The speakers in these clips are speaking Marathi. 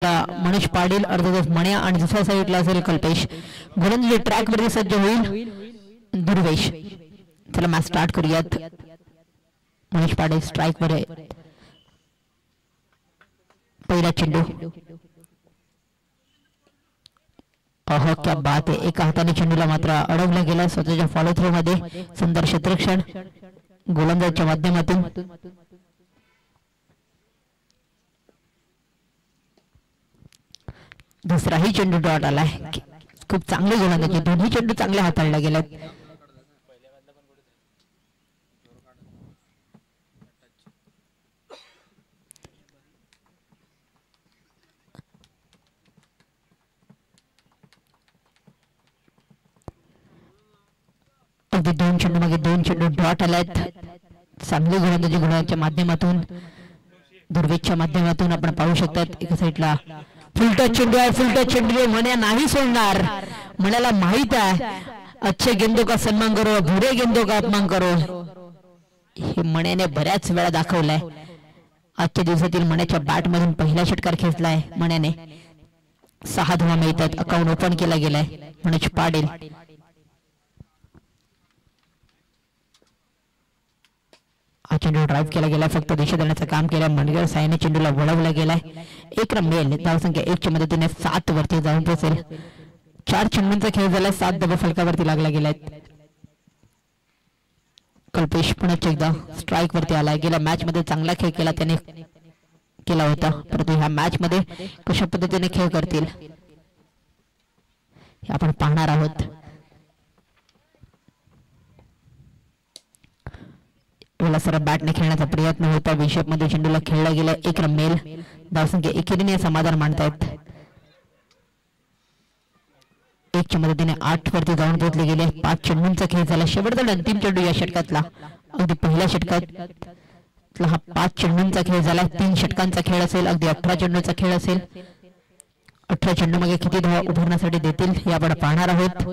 साईडला मनीष पाटील, अर्थातच मण्या आणि दुसऱ्या साईडला असेल कल्पेश. गोलंदाजी ट्रॅक वरती सज्ज होईल दुर्वेश. चला मॅच स्टार्ट करूयात. मनीष पाटील स्ट्राईक वर आहे. पहिला चेंडू. अहो क्या बात आहे. एका हाताने चेंडूला मात्र अडवला गेला स्वतःच्या फॉलो थ्रो मध्ये. सुंदर क्षेत्ररक्षण गोलंदाजाच्या माध्यमातून. दुसराही चेंडू डॉट आलाय. खूप चांगले गोलंदाजी, दोन्ही चेंडू चांगले हाताळले गेलेत. अगदी दोन चेंडू मागे दोन चेंडू डॉट आलेत. चांगली गोलंदाजी गुणाच्या माध्यमातून, दुर्वेशच्या माध्यमातून आपण पाहू शकतात. एका साईडला फुलटा चेंडू आहे, फुलटा चेंडू मण्या नाही सोडणार. मण्याला माहित आहे अच्छे गेंदों का सन्मान करो, बुरे गेंदों का अपमान करो. हे मण्याने बऱ्याच वेळा दाखवलंय. आजच्या दिवसातील मण्याच्या बॅट मधून पहिला षटकार खेचलाय मण्याने. 6 धावा मिळतात. अकाउंट ओपन केला गेलाय. मनीष पाटील हा चेंडू ड्राईव्ह केला गेला, फक्त दिशा देण्याचं काम केलं. मनगर सायने चेंडूला वळवला गेलाय. एक रन मिळेल. धावसंख्या 1 च्या मदतीने 7 वरती जाऊन पोहोचेल. 4 चेंडूंचा खेळ झाला, 7 धावा फलकावरती लागला गेलाय. कल्पेश पुन्हा एकदा स्ट्राईक वरती आलाय. गेल्या मॅच मध्ये चांगला खेळ केला त्याने केला होता, परंतु ह्या मॅच मध्ये कशा पद्धतीने खेळ करतील हे आपण पाहणार आहोत. सर बॅटने खेळण्याचा प्रयत्न होता. विषप मध्ये चेंडूला खेळला गेला. 1 रन मिळेल. धावसंख्या एकेरीने समाधान मानतायत. 1 च्या मदतीने 8 वरती जाऊन पोहोचले गेले. 5 चेंडूंचा खेळ झाला. शेवटचा अंतिम चेंडू या षटकातला. अगदी पहिल्या षटकात हा 5 चेंडूंचा खेळ झाला. 3 षटकांचा खेळ असेल. अगदी 18 चेंडूचा खेळ असेल. 18 चेंडू मागे किती धावा उभारण्यासाठी देतील हे आपण पाहणार आहोत.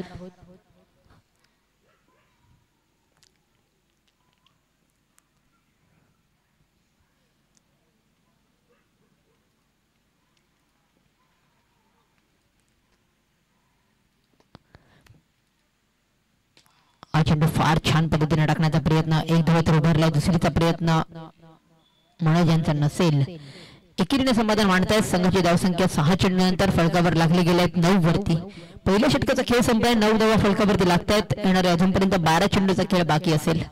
हा चेंडू फार छान पद्धतीने टाकण्याचा प्रयत्न. एक धावा तर उभारला. दुसरीचा प्रयत्न मनोज यांचा नसेल. एकेरीने समाधान मानतायत. संघाची धावसंख्या 6 चेंडूनंतर फलकावर लागले गेले आहेत 9 वरती. पहिल्या षटकाचा खेळ संपलाय. 9 धावा फलकावरती लागतायत. येणारे अजूनपर्यंत 12 चेंडूचा खेळ बाकी असेल.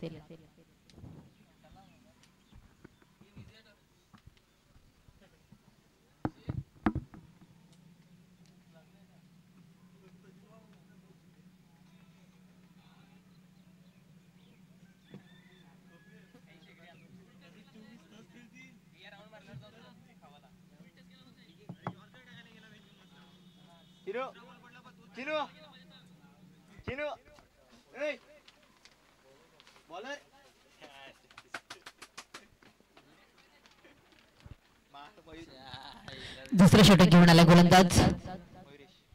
दुसरे षटक घेऊन आला गोलंदाज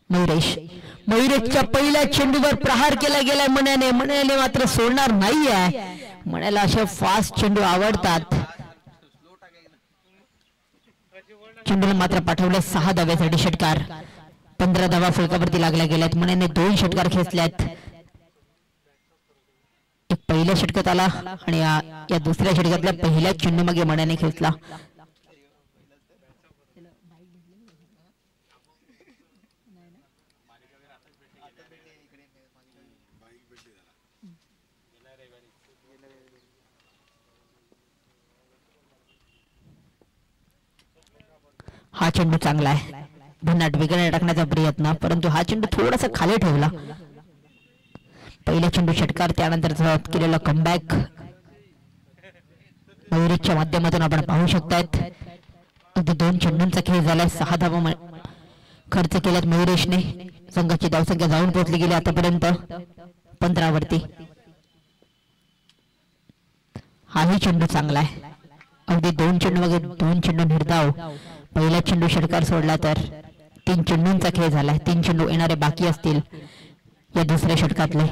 मयुरेश. मयुरेशच्या पहिल्या चेंडूवर प्रहार केला गेलाय मण्याने. मण्याने मात्र सोडणार नाहीये. मण्याला असे फास्ट चेंडू आवडतात. चेंडूला मात्र पाठवलं 6 धाव्यासाठी षटकार. 15 धावा फलकावरती लागल्या गेल्यात. मण्याने 2 षटकार खेचल्यात. एक पहिल्या षटकात आला आणि या दुसऱ्या षटकातल्या पहिल्या चेंडू मागे मण्याने खेचला. हा चेंडू चांगला आहे. भन्नाट वेगाने टाकण्याचा प्रयत्न, परंतु हा चेंडू थोडासा खाली ठेवला. पहिला चेंडू षटकार, त्यानंतर केलेला कमबॅक मयुरेशच्या माध्यमातून आपण पाहू शकतात. अगदी 2 चेंडूंचा खेळ झालाय. 6 धावा खर्च केल्यात मयुरेशने. संघाची धावसंख्या जाऊन पोहोचली गेली आतापर्यंत 15 वरती. हाही चेंडू चांगला आहे. अगदी 2 चेंडू मागे 2 चेंडू निर्धाव. पहिला चेंडू षटकार सोडला तर 3 चेंडूंचा खेळ झालाय. 3 चेंडू येणारे बाकी असतील या दुसऱ्या षटकातले.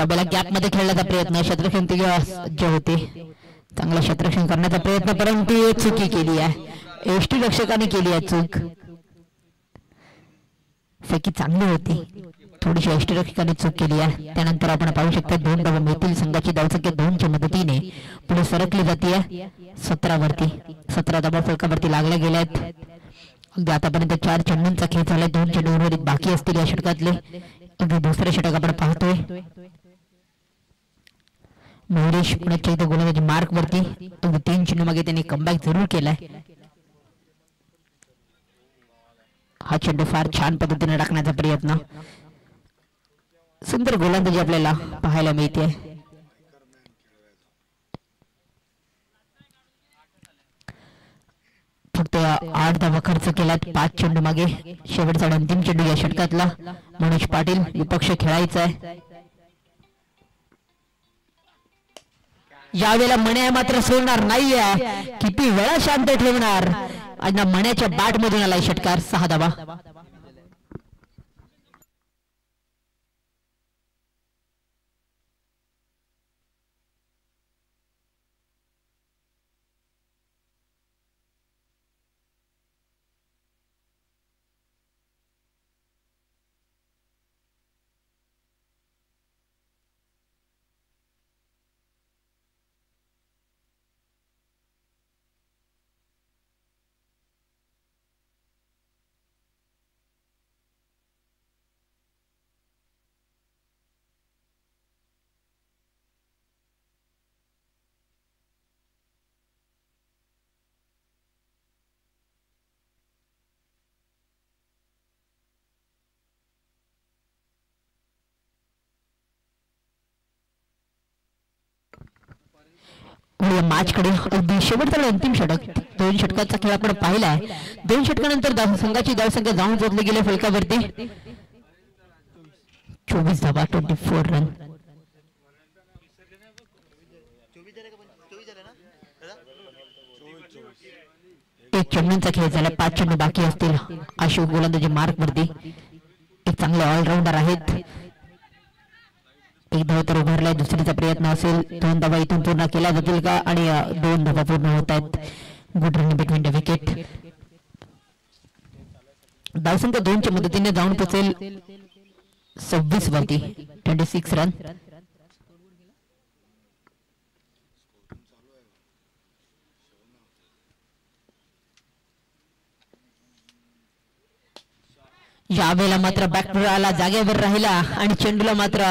त्यावेळेला गॅप मध्ये खेळण्याचा प्रयत्न, क्षेत्ररक्षण सज्ज होते, चांगला क्षेत्ररक्षण करण्याचा प्रयत्न, परंतु चुकी केली आहे, यष्टी रक्षकाने केली आहे चूक. फेकी चांगली होती, थोडीशी यष्टीरक्षकाने चूक केली आहे. त्यानंतर आपण पाहू शकता 2 धावा मिळतील. संघाची धावसंख्या 2च्या मदतीने पुढे सरकली जाते 17 वरती. 17 धावा फलकावरती लागल्या गेल्यात. अगदी आतापर्यंत 4 चेंडूंचा खेळ झालाय, 2 चेंडू उर्वरित बाकी असतील या षटकातले. अगदी दुसरे षटक आपण पाहतोय. मयुरेश पुन्हा एकदा गोलंदाजी मार्क वरती. अगदी 3 चेंडू मागे त्यांनी कमबॅक जरूर केलाय. हा चेंडू फार छान पद्धतीने टाकण्याचा प्रयत्न, सुंदर गोलंदाजी आपल्याला पाहायला मिळते. फक्त 8 धावा खर्च केल्यात 5 चेंडू मागे. शेवटचा अंतिम चेंडू या षटकातला. मनोज पाटील विपक्ष खेळायचा आहे. यावेळेला मण्या मात्र सोडणार नाहीये, किती वेळा शांत ठेवणार. आज मण्याच्या बॅट मधून आलाय षटकार. 6 धावा. मॅच कडे अगदी शेवटचा अंतिम षटक. 2 षटकाचा खेळ आपण पाहिलाय. 2 षटकानंतर संघाची धावसंख्या जाऊन पोहोचली गेली फलकावरती 24 धावा, 24 रन. एक चेंडूंचा खेळ झाला, 5 चेंडू बाकी असतील. अशोक गोलंदाजी मार्क वरती. एक चांगले ऑलराऊंडर आहेत. एक धाव तर उभारलाय, दुसरीचा प्रयत्न असेल. 2 धावा इथून पूर्ण केल्या जातील का, आणि 2 धावा पूर्ण होत आहेत. Good run between the wicket. धावसंख्या 2च्या मदतीने जाऊन पोहोचेल 26 वरती. 26 रन. यावेळेला मात्र बॅटबॉल जागेवर राहिला आणि चेंडूला मात्र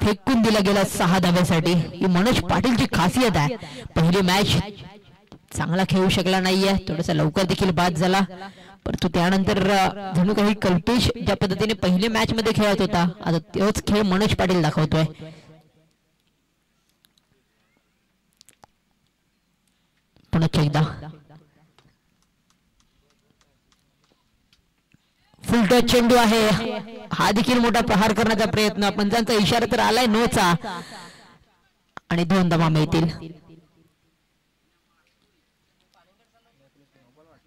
फेकून दिला गेला 6 धाव्यासाठी. ही मनोज पाटीलची खासियत आहे. पहिली मॅच चांगला खेळू शकला नाहीये, थोडासा लवकर देखील बाद झाला, परंतु त्यानंतर जणू काही कल्पेश ज्या पद्धतीने पहिल्या मॅच मध्ये खेळत होता, आता तोच खेळ मनोज पाटील दाखवतोय. पुन्हा एकदा फुलटच चेंडू आहे. हा देखील मोठा प्रहार करण्याचा प्रयत्न. पंचांचा इशारा तर आलाय नोचा, आणि 2 धावा मिळतील.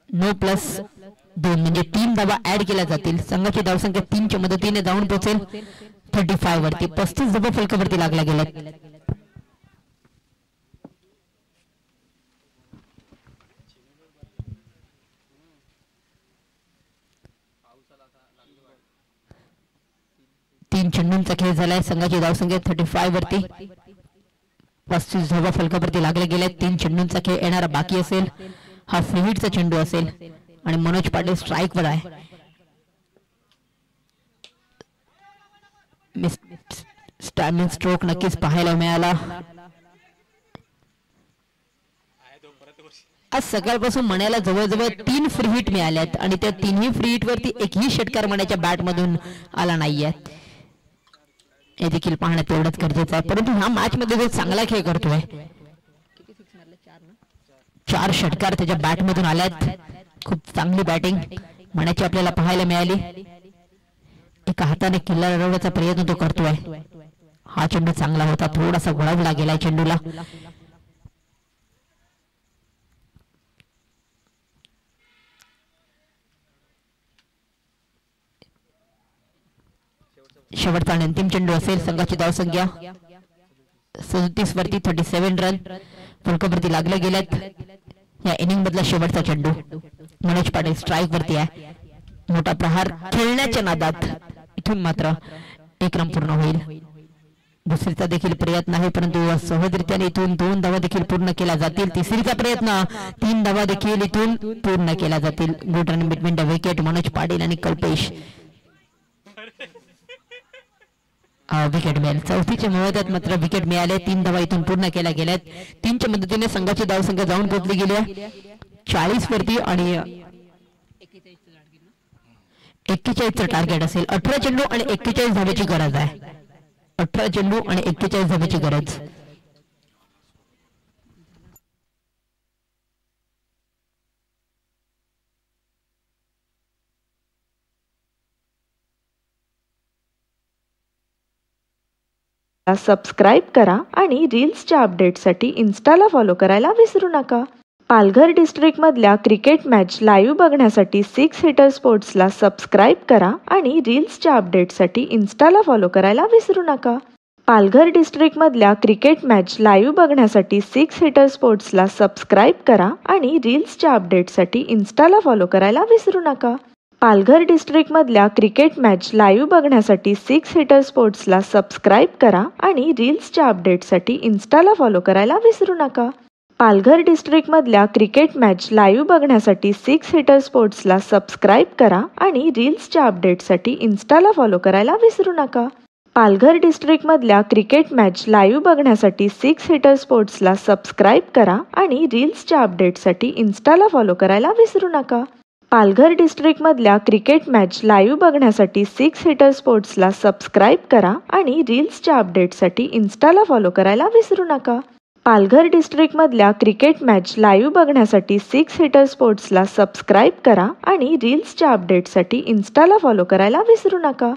नो प्लस 2 म्हणजे 3 धावा ऍड केल्या जातील. संघाची धावसंख्या 3च्या मदतीने जाऊन पोहोचेल 35 वरती. 35 धावा फलकावरती लागल्या गेल्या. तीन चेंडूंचा खेळ झालाय. संघाची धावसंख्या 35 वरती. 35 धावा फलकावरती लागले गेले. 3 चेंडूंचा खेळ येणारा बाकी असेल. हा फ्री हिटचा चेंडू असेल आणि मनोज पाटील स्ट्राइक वर आहे. स्टॅमिंग स्ट्रोक नक्कीच पाहायला मिळाला. आज सकाळपासून मण्याला जवळजवळ 3 फ्री हिट मिळाल्यात आणि त्या 3ही फ्री हिट वरती एकही षटकार मण्याच्या बॅट मधून आला नाहीये. हे देखील पाहणं तेवढंच गरजेचं आहे. परंतु ह्या मॅच मध्ये जो चांगला खेळ करतोय, 4 षटकार त्याच्या बॅट मधून आल्यात. खूप चांगली बॅटिंग मण्याची आपल्याला पाहायला मिळाली. एका हाताने किल्ला लढवण्याचा प्रयत्न तो करतोय. हा चेंडू चांगला होता, थोडासा घोळावला गेला चेंडूला. शेवटचा अंतिम चेंडू असेल. संघाची धावसंख्या 37 वरती 37 रन फलकावरती लागले गेलेत. या इनिंग मधला शेवटचा चेंडू मनोज पाटील स्ट्राईक वरती आहे. मोठा प्रहार खेळण्याच्या नादात इथून मात्र 1 रन पूर्ण होईल. दुसरीचा देखील प्रयत्न आहे परंतु सहजरित्याने इथून 2 धावा देखील पूर्ण केल्या जातील. तिसरीचा प्रयत्न 3 धावा देखील इथून पूर्ण केल्या जातील. Good run between the wicket Manoj Patil आणि कल्पेश. विकेट मिळेल. चौथीच्या मुहूर्तात मात्र विकेट मिळाले. 3 धावा इथून पूर्ण केल्या गेल्यात. 3च्या मदतीने संघाची धावसंख्या जाऊन पोहोचली गेली आहे 40 वरती आणि 41चं टार्गेट असेल. 18 चेंडू आणि 41 धावेची गरज आहे. 18 चेंडू आणि 41 धावेची गरज. सबस्क्राईब करा आणि रील्सच्या अपडेटसाठी इन्स्टाला फॉलो करायला विसरू नका. पालघर डिस्ट्रिक्टमधल्या क्रिकेट मॅच लाईव्ह बघण्यासाठी 6 हिटर स्पोर्ट्सला सबस्क्राईब करा आणि रील्सच्या अपडेटसाठी इन्स्टाला फॉलो करायला विसरू नका. पालघर डिस्ट्रिक्टमधल्या क्रिकेट मॅच लाईव्ह बघण्यासाठी 6 हिटर स्पोर्ट्सला सबस्क्राईब करा आणि रील्सच्या अपडेटसाठी इन्स्टाला फॉलो करायला विसरू नका. पालघर डिस्ट्रिक्टमधल्या क्रिकेट मॅच लाईव्ह बघण्यासाठी 6 हिटर स्पोर्ट्सला सबस्क्राईब करा आणि रील्सच्या अपडेटसाठी इन्स्टाला फॉलो करायला विसरू नका. पालघर डिस्ट्रिक्टमधल्या क्रिकेट मॅच लाईव्ह बघण्यासाठी 6 हिटर स्पोर्ट्सला सबस्क्राईब करा आणि रील्सच्या अपडेटसाठी इन्स्टाला फॉलो करायला विसरू नका. पालघर डिस्ट्रिक्टमधल्या क्रिकेट मॅच लाईव्ह बघण्यासाठी 6 हिटर स्पोर्ट्सला सबस्क्राईब करा आणि रील्सच्या अपडेटसाठी इन्स्टाला फॉलो करायला विसरू नका. पालघर डिस्ट्रिक्टमधल्या क्रिकेट मॅच लाईव्ह बघण्यासाठी 6 हिटर स्पोर्ट्सला सबस्क्राईब करा आणि रील्सच्या अपडेटसाठी इन्स्टाला फॉलो करायला विसरू नका. पालघर डिस्ट्रिक्टमधल्या क्रिकेट मॅच लाईव्ह बघण्यासाठी 6 हिटर स्पोर्ट्सला सबस्क्राईब करा आणि रील्सच्या अपडेटसाठी इन्स्टाला फॉलो करायला विसरू नका.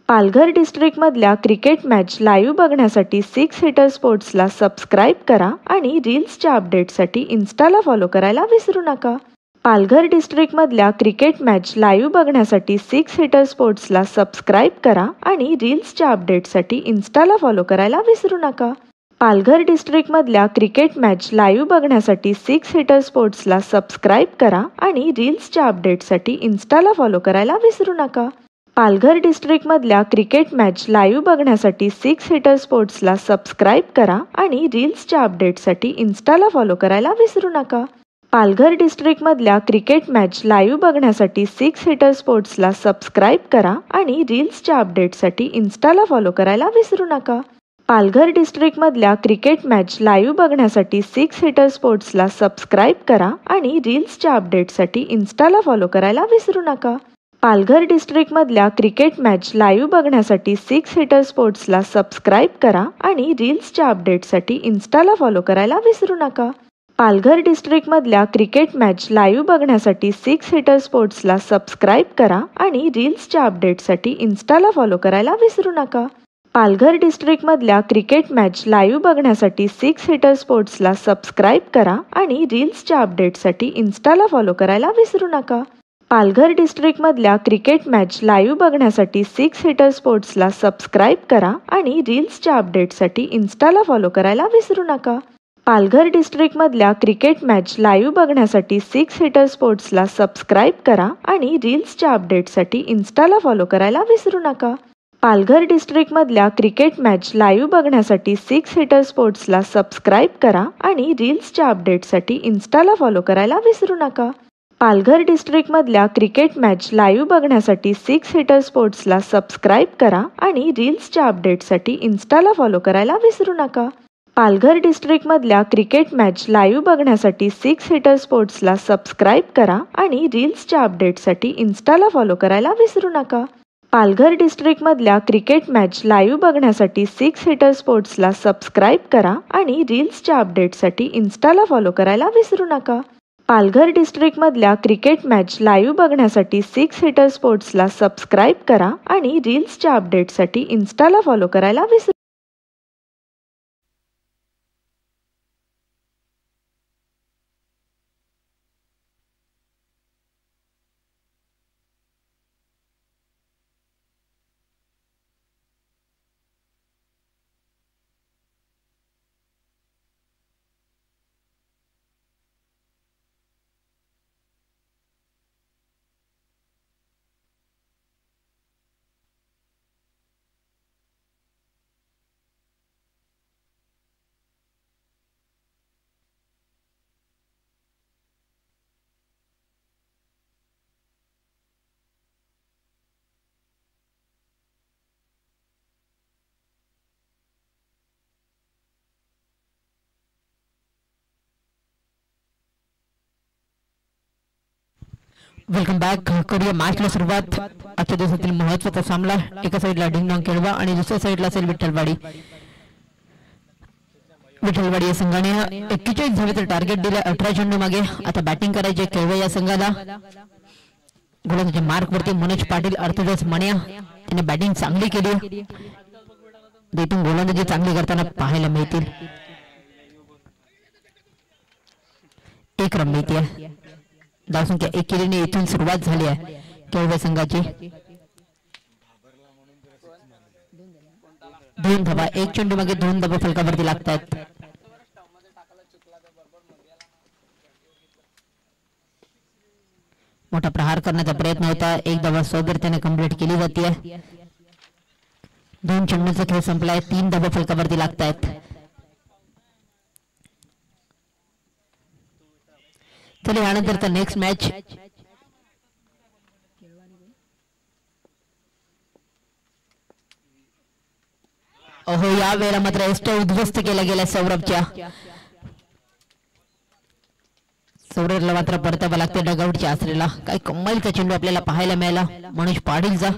पालघर डिस्ट्रिक्टमधल्या क्रिकेट मॅच लाईव्ह बघण्यासाठी 6 हिटर स्पोर्ट्सला सबस्क्राईब करा आणि रील्सच्या अपडेटसाठी इन्स्टाला फॉलो करायला विसरू नका. पालघर डिस्ट्रिक्टमधल्या क्रिकेट मॅच लाईव्ह बघण्यासाठी 6 हिटर स्पोर्ट्सला सबस्क्राईब करा आणि रील्सच्या अपडेटसाठी इन्स्टाला फॉलो करायला विसरू नका. पालघर डिस्ट्रिक्टमधल्या क्रिकेट मॅच लाईव्ह बघण्यासाठी 6 हिटर स्पोर्ट्सला सबस्क्राईब करा आणि रील्सच्या अपडेटसाठी इन्स्टाला फॉलो करायला विसरू नका. पालघर डिस्ट्रिक्टमधल्या क्रिकेट मॅच लाईव्ह बघण्यासाठी 6 हिटर स्पोर्ट्सला सबस्क्राईब करा आणि रील्सच्या अपडेटसाठी इन्स्टाला फॉलो करायला विसरू नका. पालघर डिस्ट्रिक्टमधल्या क्रिकेट मॅच लाईव्ह बघण्यासाठी 6 हिटर स्पोर्ट्सला सबस्क्राईब करा आणि रील्सच्या अपडेटसाठी इन्स्टाला फॉलो करायला विसरू नका. पालघर डिस्ट्रिक्टमधल्या क्रिकेट मॅच लाईव्ह बघण्यासाठी 6 हिटर स्पोर्ट्सला सबस्क्राईब करा आणि रील्सच्या अपडेटसाठी इन्स्टाला फॉलो करायला विसरू नका. पालघर डिस्ट्रिक्टमधल्या क्रिकेट मॅच लाईव्ह बघण्यासाठी 6 हिटर स्पोर्ट्सला सबस्क्राईब करा आणि रील्सच्या अपडेटसाठी इन्स्टाला फॉलो करायला विसरू नका. पालघर डिस्ट्रिक्टमधल्या क्रिकेट मॅच लाईव्ह बघण्यासाठी 6 हिटर स्पोर्ट्सला सबस्क्राईब करा आणि रील्सच्या अपडेटसाठी इन्स्टाला फॉलो करायला विसरू नका. पालघर डिस्ट्रिक्टमधल्या क्रिकेट मॅच लाईव्ह बघण्यासाठी 6 हिटर स्पोर्ट्सला सबस्क्राईब करा आणि रील्सच्या अपडेटसाठी इन्स्टाला फॉलो करायला विसरू नका. पालघर डिस्ट्रिक्टमधल्या क्रिकेट मॅच लाईव्ह बघण्यासाठी 6 हिटर स्पोर्ट्सला सबस्क्राईब करा आणि रील्सच्या अपडेटसाठी इन्स्टाला फॉलो करायला विसरू नका. पालघर डिस्ट्रिक्टमधल्या क्रिकेट मॅच लाईव्ह बघण्यासाठी 6 हिटर स्पोर्ट्सला सबस्क्राईब करा आणि रील्सच्या अपडेटसाठी इन्स्टाला फॉलो करायला विसरू नका. पालघर डिस्ट्रिक्टमधल्या क्रिकेट मॅच लाईव्ह बघण्यासाठी 6 हिटर स्पोर्ट्सला सबस्क्राईब करा आणि रील्सच्या अपडेटसाठी इन्स्टाला फॉलो करायला विसरू नका. पालघर डिस्ट्रिक्टमधल्या क्रिकेट मॅच लाईव्ह बघण्यासाठी 6 हिटर स्पोर्ट्सला सबस्क्राईब करा आणि रील्सच्या अपडेटसाठी इन्स्टाला फॉलो करायला विसरू नका. पालघर डिस्ट्रिक्टमधल्या क्रिकेट मॅच लाईव्ह बघण्यासाठी 6 हिटर स्पोर्ट्सला सबस्क्राईब करा आणि रील्सच्या अपडेटसाठी इन्स्टाला फॉलो करायला विसरू नका. पालघर डिस्ट्रिक्टमधल्या क्रिकेट मॅच लाईव्ह बघण्यासाठी 6 हिटर स्पोर्ट्सला सबस्क्राईब करा आणि रील्सच्या अपडेटसाठी इन्स्टाला फॉलो करायला विसरू नका. पालघर डिस्ट्रिक्टमधल्या क्रिकेट मॅच लाईव्ह बघण्यासाठी 6 हिटर स्पोर्ट्सला सबस्क्राईब करा आणि रील्सच्या अपडेटसाठी इन्स्टाला फॉलो करायला विसरू वेलकम बॅक. करूया मॅचला सुरुवात. आजच्या दिवसातील महत्वाचा सामना. एका साईडला डिंगडॉंग केळवा आणि दुसऱ्या साईडला असेल विठ्ठलवाडी. विठ्ठलवाडी या संघाने 41 धावेचं टार्गेट दिलं 18 चेंडू मागे. आता बॅटिंग करायचे केळवा या संघाला. गोलंदाजी मार्क वरती मनोज पाटील, अर्थातच मण्या त्याने बॅटिंग चांगली केली. इथून गोलंदाजी चांगली करताना पाहायला मिळतील. एक रन मिळते. धावसंख्या 1 केलीने इथून सुरुवात झाली आहे केळवे संघाची. 2 धावा 1 चेंडू मागे 2 धावा फलकावरती लागतात. मोठा प्रहार करण्याचा प्रयत्न होता. 1 धावा सौदर्याने कंप्लीट केली जाते. 2 चेंडूचा खेळ संपलाय. 3 धावा फलकावरती लागतात. चला यानंतरचा नेक्स्ट मॅच अहो या वेळेला मात्र एस्ट्या उद्ध्वस्त केला गेला सौरभच्या. सौरभला मात्र परतावा लागते डगआउटच्या आसरेला. काय कमालीचा चेंडू आपल्याला पाहायला मिळाला मनोज पाटीलचा.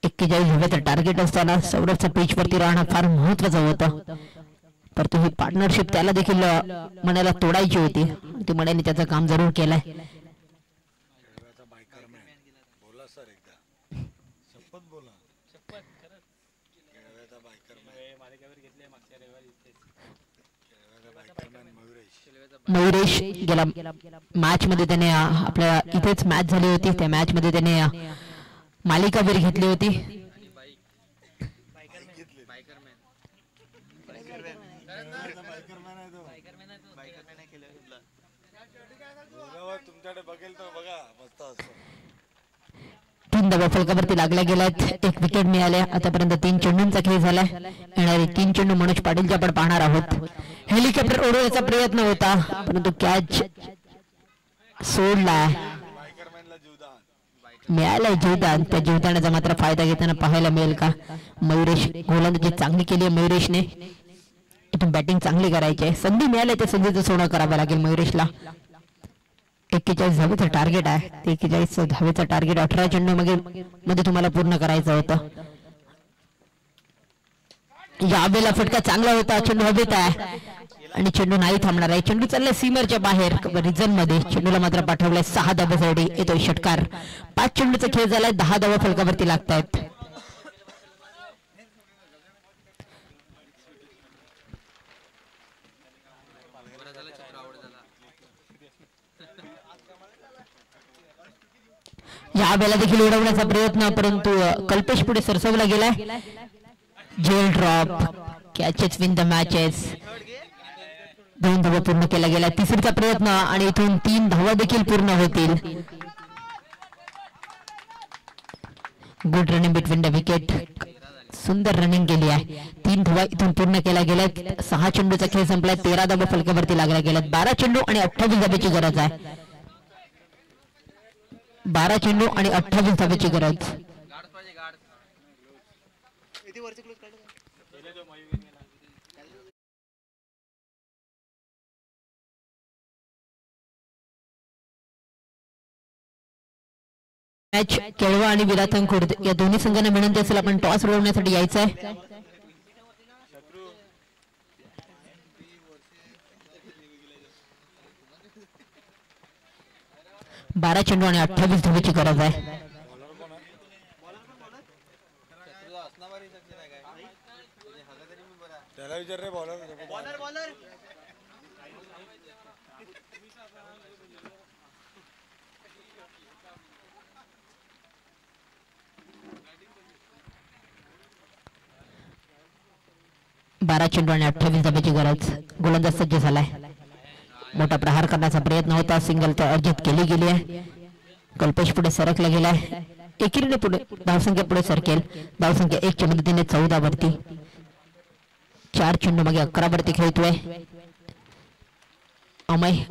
41 धावेचं टार्गेट असताना सौरभचा पिच वरती राहणं फार महत्वाचं होतं. तर ही पार्टनरशिप त्याला देखील मनाला तोडायची होती. ती मनाने त्याचं काम जरूर केलंय. मयुरेश गेला मॅच मध्ये त्याने आपल्या इथेच मॅच झाली होती. त्या मॅच मध्ये त्याने मालिकावीर घेतली होती. तीन धावा फलकावरती लागल्या गेल्यात. 1 विकेट मिळाल्या. आतापर्यंत 3 चेंडूंचा खेळ झालाय. येणारे 3 चेंडू मनोज पाटीलच्या आपण पाहणार आहोत. हेलिकॉप्टर उडवण्याचा प्रयत्न होता परंतु कॅच सोडला. मिळालाय जीवदान. त्या जीवदानाचा मात्र फायदा घेताना पाहायला मिळेल का? मयुरेश गोलंदाजी चांगली केली आहे मयुरेशने. इथून बॅटिंग चांगली करायची आहे. संधी मिळाली त्या संधीचं सोनं करावं लागेल मयुरेशला. 41 धावेचं टार्गेट आहे. 41 धावेचं टार्गेट 18 चेंडू मध्ये तुम्हाला पूर्ण करायचं होतं. यावेळेला फटका चांगला होता. चेंडू हवेत आहे आणि चेंडू नाही थांबणार आहे. चेंडू चाललाय सीमरच्या बाहेर रिझन मध्ये. चेंडूला मात्र पाठवलाय 6 धावांसाठी. येतोय षटकार. 5 चेंडूचा खेळ झालाय. 10 धावा फलकावरती लागतायत. या वेळेला देखील उडवण्याचा प्रयत्न परंतु कल्पेश पुढे सरसवला गेलाय. जेल drop. Catches win the matches. 2 धावा पूर्ण केला गेला. तिसरीचा प्रयत्न आणि इथून 3 धावा देखील पूर्ण होतील. Good running between the wicket. सुंदर रनिंग केली आहे. 3 धावा इथून पूर्ण केल्या गेल्या. 6 चेंडूचा खेळ संपलाय. 13 धावा फलकावरती लागल्या गेल्यात. 12 चेंडू आणि 28 धाब्याची गरज आहे. 12 चेंडू आणि 28 धाब्याची गरज. मॅच केळवा आणि विराथन खुर्द या दोन्ही संघांना विनंती असेल आपण टॉस उडवण्यासाठी यायचं आहे. बारा चेंडू आणि 28 धावेची गरज आहे. बारा चेंडू आणि 28 धावेची गरज. गोलंदाज सज्ज झालाय. मोठा प्रहार करण्याचा प्रयत्न होता. सिंगल तर अर्जित केली गेली आहे. कल्पेश पुढे सरकला गेलाय. एकीने पुढे धावसंख्या पुढे सरकेल. धावसंख्या 1 च्या मदतीने 14 वरती. 4 चेंडू मागे 11 वरती खेळतोय अमय.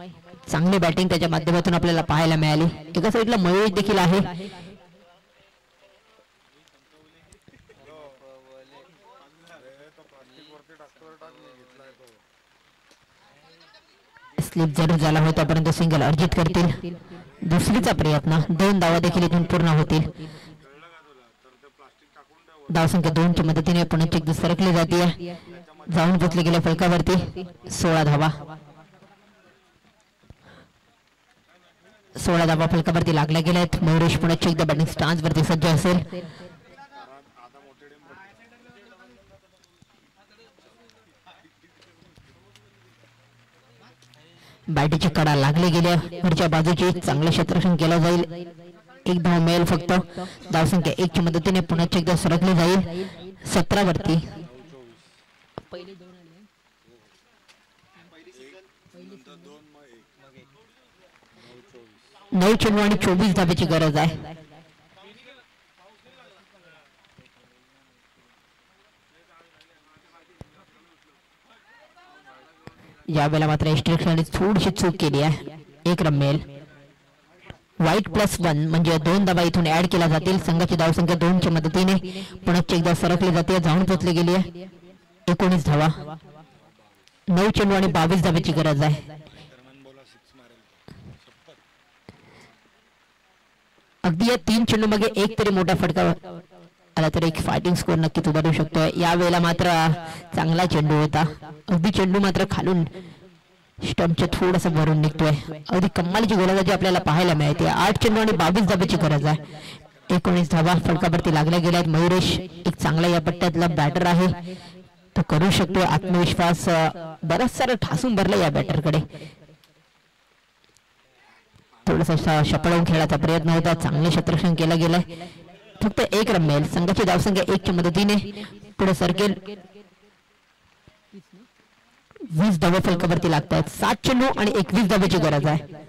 चांगली बॅटिंग त्याच्या माध्यमातून आपल्याला पाहायला मिळाली. एका साईडला मयुरेश देखील आहे. स्लिप जरूर झाला होता परंतु सिंगल अर्जित करतील. दुसरीचा प्रयत्न 2 धावा देखील इथून पूर्ण होतील. धावसंख्या 2 च्या मदतीने पुन्हा चेक सरकली जाते. जाऊन पोचले गेले फलकावरती 16 धावा. 16 धावा फलकावरती लागल्या गेल्यात. मयुरेश पुन्हा चेक बॅटिंग स्टान्स वरती सज्ज असेल. बॅटीची कडा लागले गेल्या. वरच्या बाजूची चांगलं क्षेत्ररक्षण केलं जाईल. 1 धाव मिळेल फक्त. धावसंख्या 1 च्या मदतीने पुन्हा एकदा सरकली जाईल 17 वरती. 9 चेंडू आणि 24 धाब्याची गरज आहे. यावेळेला मात्र एस्ट्रिक्सने थोडीशी चूक केली आहे. 1 रन मिळेल. वाईट +1 म्हणजे 2 धावा इथून ऍड केल्या जातील. संघाची धावसंख्या 2 च्या मदतीने पुन्हा एकदा सरकली जाते. जाऊन पोचली गेली आहे 19 धावा. 9 चेंडू आणि 22 धाब्याची गरज आहे. अगदी या 3 चेंडू मागे एक तरी मोठा फटका आला तर एक फायटिंग स्कोर नक्कीच उभारू शकतोय. यावेळेला मात्र चांगला चेंडू होता. अगदी चेंडू मात्र खालून स्टंपचे थोडस भरून निघतोय. अगदी कमालीची गोलंदाजी आपल्याला पाहायला मिळते. 8 चेंडू आणि 22 धाब्याची गरज आहे. 19 धावा फलकावरती लागल्या गेल्यात. मयुरेश एक चांगला या पट्ट्यातला बॅटर आहे. तो करू शकतो. आत्मविश्वास बराच सारा ठासून भरला या बॅटरकडे. थोडासा शपळवून खेळाचा प्रयत्न होता. चांगले क्षेत्ररक्षण केलं गेलंय. फक्त 1 रन मिळेल. संघाची धावसंख्या 1 च्या मदतीने पुढे सरकेल. 20 धावा फलकावरती लागतात. 7 चेंडू आणि 21 धाब्याची गरज आहे.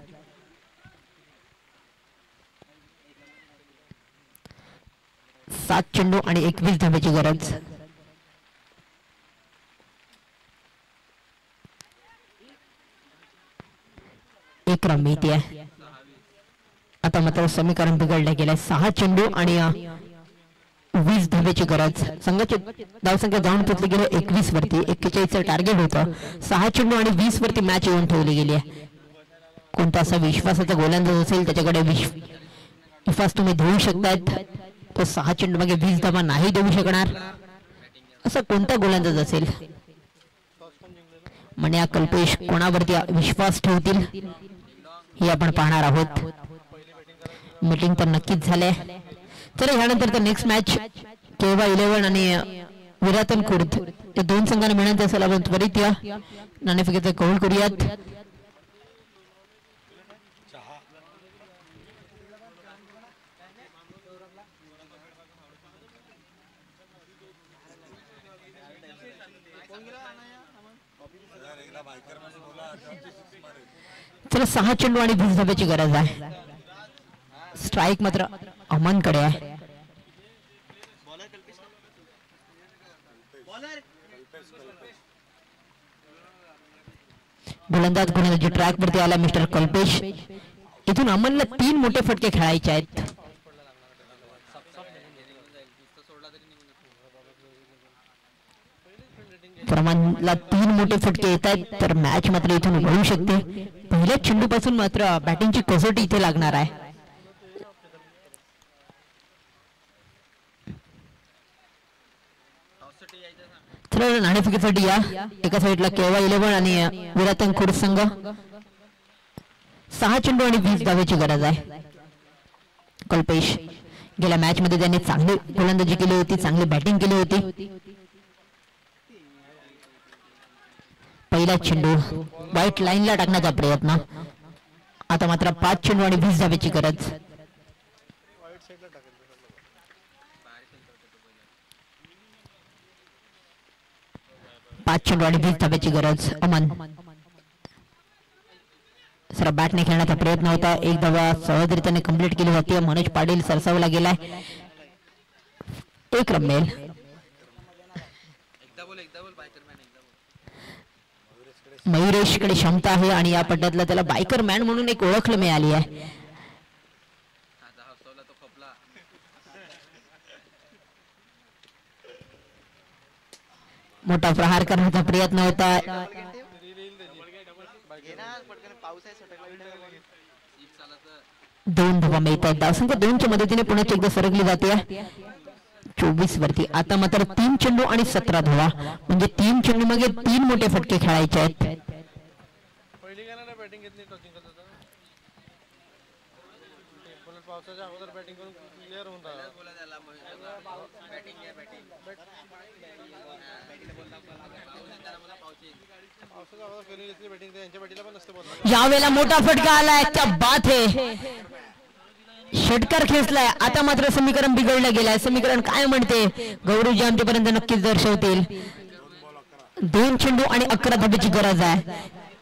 सात चेंडू आणि 21 धाब्याची गरज. एक रन मिळते. आता मात्र समीकरण बिघडलं गेलंय. 6 चेंडू आणि 20 धाब्याची गरज. संघाची धावसंख्या जाऊन पोचली गेली 21 वरती. 41चं टार्गेट होतं. 6 चेंडू आणि 20 वरती मॅच येऊन ठेवली गेली आहे. कोणता असा विश्वासाचा गोलंदाज असेल त्याच्याकडे विश्वास तुम्ही देऊ शकतात. तो 6 चेंडू मागे 20 धावा नाही देऊ शकणार असा कोणता गोलंदाज असेल. मन्या कल्पेश कोणावरती विश्वास ठेवतील हे आपण पाहणार आहोत. मीटिंग तर नक्कीच झाले. तर यानंतर तर नेक्स्ट मॅच केवा 11 आणि विरातन खुर्द या 2 संघांना मिळण्याचे असेल. आपण त्वरित या नाणेफेकीचा कौल करूयात. चला 6 चेंडू आणि 20 धाब्याची गरज आहे. स्ट्राइक मात्र अमनकडे आहे. गोलंदाजी ट्रॅक वरती आला मिस्टर कल्पेश. इथून अमनला 3 मोठे फटके खेळायचे आहेत. प्रमाणला 3 मोठे फटके येत आहेत तर मॅच मात्र इथून होऊ शकते. पहिल्या चेंडू पासून मात्र बॅटिंगची कसोटी इथे लागणार आहे. तर नाणेफेकीसाठी या एका साईडला केवा 11 आणि विरातन खुर्द संघ. 6 चेंडू आणि 20 धाब्याची गरज आहे. कल्पेश गेल्या मॅच मध्ये त्यांनी चांगली गोलंदाजी केली होती. चांगली बॅटिंग केली होती. पहिला चेंडू व्हाईट लाईनला टाकण्याचा प्रयत्न. आता मात्र 5 चेंडू आणि 20 धाब्याची गरज. 5 चेंडू आणि 20 धाब्याची गरज. अमन सर बॅटने खेळण्याचा प्रयत्न होता. 1 धावा सहजरित्याने कंप्लीट केली होती. मनोज पाटील सरसावला गेलाय. 1 रन मिळेल. मयुरेश कडे क्षमता आहे आणि या पट्ट्यातला त्याला बायकर मॅन म्हणून एक ओळख मिळाली आहे. मोठा प्रहार करण्याचा प्रयत्न होता. 2 धावा मिळत आहेत. धावसंख्या 2च्या मदतीने पुन्हा एकदा सरकली जाते 24 वरती. आता मात्र 3 चेंडू आणि 17 धावा, म्हणजे 3 चेंडू मागे 3 मोठे फटके खेळायचे आहेत. यावेळेला मोठा फटका आलाय, क्या बात है, षटकार खेचलाय. आता मात्र समीकरण बिघडलं गेलंय. समीकरण काय म्हणते गौरीजी आमच्यापर्यंत नक्कीच दर्शवतील. 2 चेंडू आणि 11 धाब्याची गरज आहे.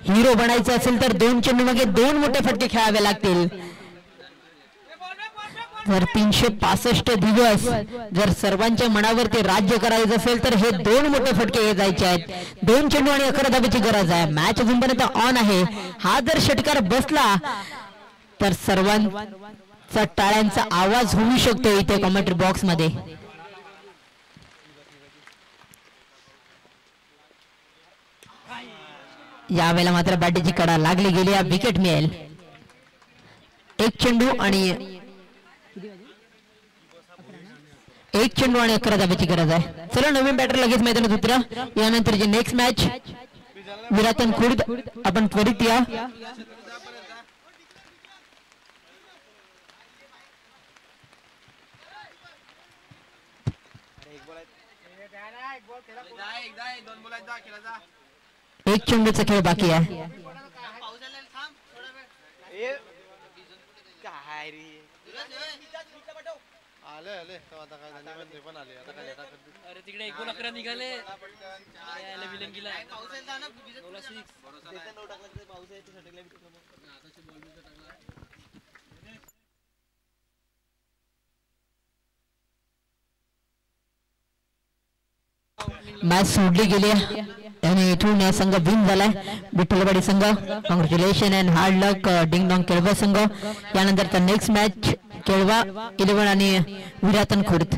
हिरो बनायचं असेल तर 2 चेंडू मागे 2 मोठे फटके खेळावे लागतील. जर 365 दिवस जर सर्वांच्या मनावरती राज्य करायचं असेल तर हे 2 मोठे फटके जायचे आहेत. 2 चेंडू आणि 11 धाब्याची गरज आहे. मॅच अजूनपर्यंत ऑन आहे. हा जर षटकार बसला तर सर्वांचा टाळ्यांचा आवाज होऊ शकतो इथे कमेंट्री बॉक्स मध्ये. यावेळेला मात्र बॅटीची कडा लागली गेली. विकेट मिळेल. 1 चेंडू आणि 11 धाब्याची गरज आहे. चला नवीन बॅटर लगेच मैदानात उतरा. यानंतर जे नेक्स्ट मॅच विरातन खुर्द, आपण त्वरित या. एक चेंडूचा खेळ बाकी आहे. तिकडे 11 निघाले. मॅच सोडली गेली आणि इथून संघ विन झालाय. विठ्ठलवाडी संघ congratulation and hard luck. Ding dong Kelva संघ. यानंतर नेक्स्ट मॅच केळवा 11 आणि विरातन खुर्द.